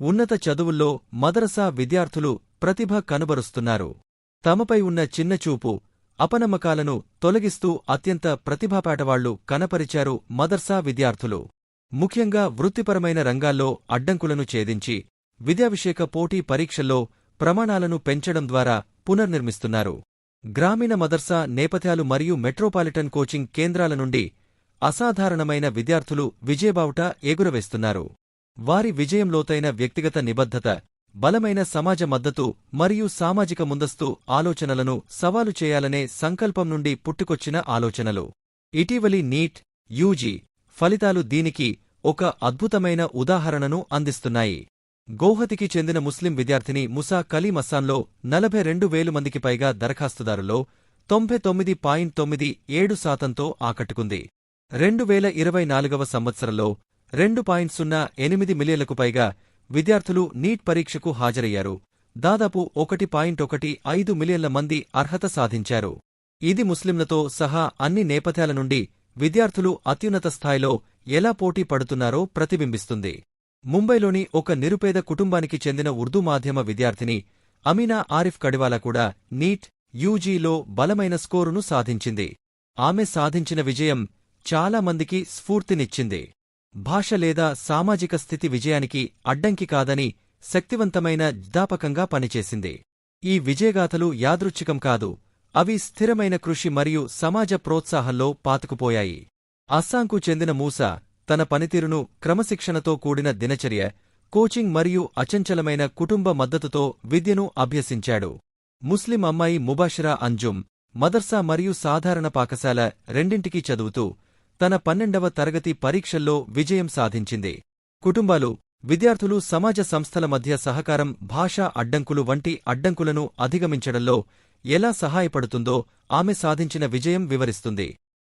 ఉన్నత చదువుల్లో మదరసా విద్యార్థులు ప్రతిభ కనబరుస్తున్నారు. తమపై ఉన్న చిన్నచూపు, అపనమ్మకాలను తొలగిస్తూ అత్యంత ప్రతిభాపాటవాళ్లు కనపరిచారు మదర్సా విద్యార్థులు. ముఖ్యంగా వృత్తిపరమైన రంగాల్లో అడ్డంకులను ఛేదించి విద్యావిషేక పోటీ పరీక్షల్లో ప్రమాణాలను పెంచడం ద్వారా పునర్నిర్మిస్తున్నారు. గ్రామీణ మదర్సా నేపథ్యాలు మరియు మెట్రోపాలిటన్ కోచింగ్ కేంద్రాల నుండి అసాధారణమైన విద్యార్థులు విజయబావుట ఎగురవేస్తున్నారు. వారి విజయం లోతైన వ్యక్తిగత నిబద్ధత, బలమైన సమాజ మద్దతు మరియు సామాజిక ముందస్తు ఆలోచనలను సవాలు చేయాలనే సంకల్పం నుండి పుట్టుకొచ్చిన ఆలోచనలు. ఇటీవలి నీట్, యూజీ ఫలితాలు దీనికి ఒక అద్భుతమైన ఉదాహరణను అందిస్తున్నాయి. గౌహతికి చెందిన ముస్లిం విద్యార్థిని ముసా కలీం అస్సాంలో 42,000 మందికి పైగా దరఖాస్తుదారుల్లో 99.97% ఆకట్టుకుంది. 2024వ సంవత్సరంలో 2.08 మిలియన్లకు పైగా విద్యార్థులు నీట్ పరీక్షకు హాజరయ్యారు. దాదాపు 1.15 మిలియన్ల మంది అర్హత సాధించారు. ఇది ముస్లింలతో సహా అన్ని నేపథ్యాల నుండి విద్యార్థులు అత్యున్నత స్థాయిలో ఎలా పోటీ పడుతున్నారో ప్రతిబింబిస్తుంది. ముంబైలోని ఒక నిరుపేద కుటుంబానికి చెందిన ఉర్దూ మాధ్యమ విద్యార్థిని అమీనా ఆరిఫ్ కడివాలా కూడా నీట్, యూజీలో బలమైన స్కోరును సాధించింది. ఆమె సాధించిన విజయం చాలా మందికి స్ఫూర్తినిచ్చింది. భాష లేదా సామాజిక స్థితి విజయానికి అడ్డంకి కాదని శక్తివంతమైన జ్ఞాపకంగా పనిచేసింది. ఈ విజయగాథలు యాదృచ్ఛికం కాదు, అవి స్థిరమైన కృషి మరియు సమాజ ప్రోత్సాహంలో పాతుకుపోయాయి. అస్సాంకు చెందిన మూసా తన పనితీరును క్రమశిక్షణతో కూడిన దినచర్య, కోచింగ్ మరియు అచంచలమైన కుటుంబ మద్దతుతో విద్యను అభ్యసించాడు. ముస్లిం అమ్మాయి ముబాషిరా అంజుమ్ మదర్సా మరియు సాధారణ పాఠశాల రెండింటికీ చదువుతూ తన 12వ తరగతి పరీక్షల్లో విజయం సాధించింది. కుటుంబాలు, విద్యార్థులు, సమాజ సంస్థల మధ్య సహకారం భాషా అడ్డంకులు వంటి అడ్డంకులను అధిగమించడంలో ఎలా సహాయపడుతుందో ఆమె సాధించిన విజయం వివరిస్తుంది.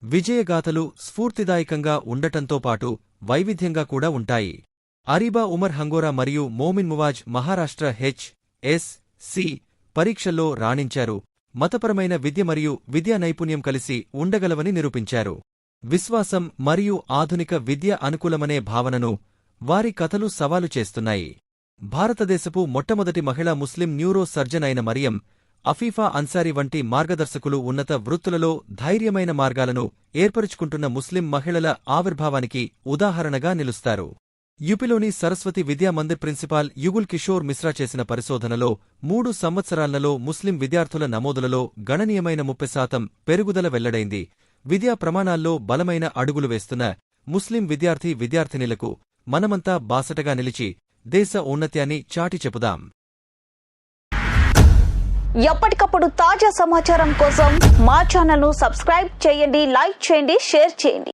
విజయగాథలు స్ఫూర్తిదాయకంగా ఉండటంతో పాటు వైవిధ్యంగా కూడా ఉంటాయి. అరీబా ఉమర్ హంగోరా మరియు మోమిన్ మువాజ్ మహారాష్ట్ర హెచ్.ఎస్.సి. పరీక్షల్లో రాణించారు. మతపరమైన విద్య మరియు విద్యా నైపుణ్యం కలిసి ఉండగలవని నిరూపించారు. విశ్వాసం మరియు ఆధునిక విద్య అనుకూలమనే భావనను వారి కథలు సవాలు చేస్తున్నాయి. భారతదేశపు మొట్టమొదటి మహిళా ముస్లిం న్యూరో సర్జన్ అయిన మరియం అఫీఫా అన్సారీ వంటి మార్గదర్శకులు ఉన్నత వృత్తులలో ధైర్యమైన మార్గాలను ఏర్పరుచుకుంటున్న ముస్లిం మహిళల ఆవిర్భావానికి ఉదాహరణగా నిలుస్తారు. యుపిలోని సరస్వతి విద్యా మందిర్ ప్రిన్సిపాల్ యుగుల్ కిషోర్ మిశ్రా చేసిన పరిశోధనలో 3 సంవత్సరాలలో ముస్లిం విద్యార్థుల నమోదులలో గణనీయమైన 30% పెరుగుదల వెల్లడైంది. విద్యా ప్రమాణాల్లో బలమైన అడుగులు వేస్తున్న ముస్లిం విద్యార్థినిలకు మనమంతా బాసటగా నిలిచి దేశ ఔన్నత్యాన్ని చాటి చెపుదాం. ఎప్పటికప్పుడు తాజా సమాచారం కోసం మా ఛానల్ను సబ్స్క్రైబ్ చేయండి, లైక్ చేయండి, షేర్ చేయండి.